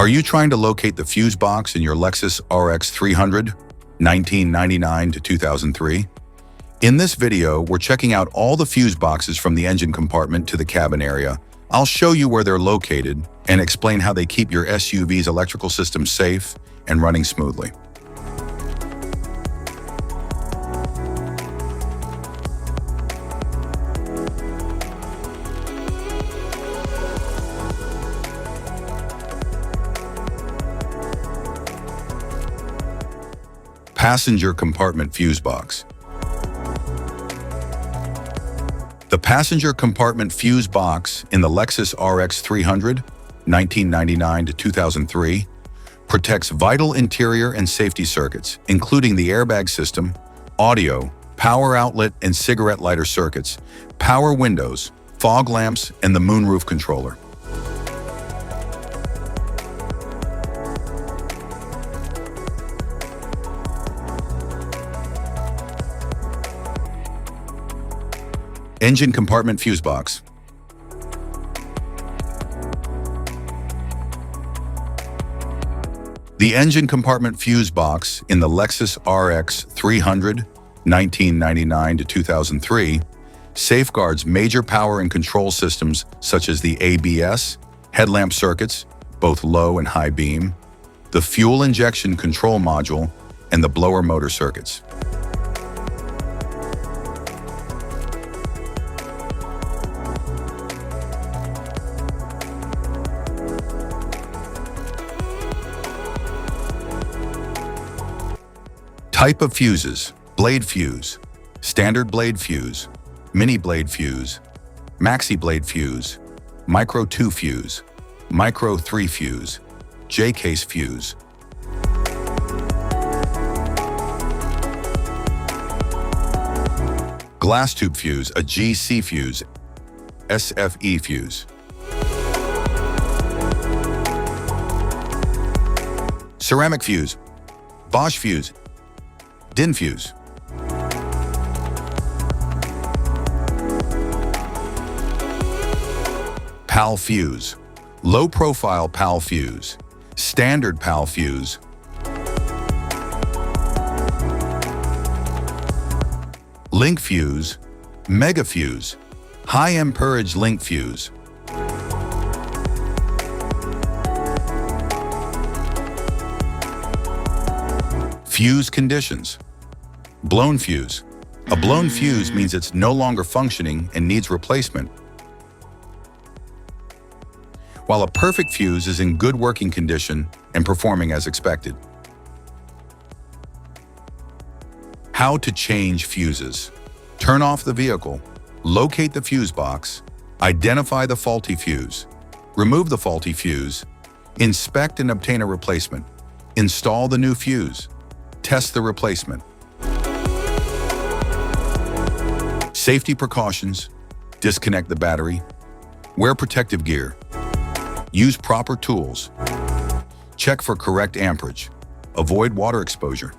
Are you trying to locate the fuse box in your Lexus RX300, 1999 to 2003? In this video, we're checking out all the fuse boxes from the engine compartment to the cabin area. I'll show you where they're located and explain how they keep your SUV's electrical system safe and running smoothly. Passenger compartment fuse box. The passenger compartment fuse box in the Lexus RX300, 1999 to 2003, protects vital interior and safety circuits, including the airbag system, audio, power outlet and cigarette lighter circuits, power windows, fog lamps, and the moonroof controller. Engine compartment fuse box. The engine compartment fuse box in the Lexus RX300, 1999 to 2003, safeguards major power and control systems such as the ABS, headlamp circuits, both low and high beam, the fuel injection control module, and the blower motor circuits. Type of fuses: blade fuse, standard blade fuse, mini blade fuse, maxi blade fuse, micro 2 fuse, micro 3 fuse, J-case fuse. Glass tube fuse, a GC fuse, SFE fuse. Ceramic fuse, Bosch fuse, DIN fuse. PAL fuse, low profile PAL fuse, standard PAL fuse. Link fuse, mega fuse, high amperage link fuse. Fuse conditions. Blown fuse. A blown fuse means it's no longer functioning and needs replacement, while a perfect fuse is in good working condition and performing as expected. How to change fuses. Turn off the vehicle, locate the fuse box, identify the faulty fuse, remove the faulty fuse, inspect and obtain a replacement, install the new fuse, test the replacement. Safety precautions: disconnect the battery, wear protective gear, use proper tools, check for correct amperage, avoid water exposure.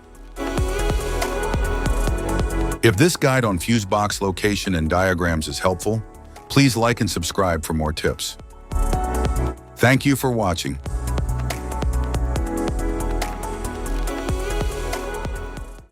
If this guide on fuse box location and diagrams is helpful, please like and subscribe for more tips. Thank you for watching.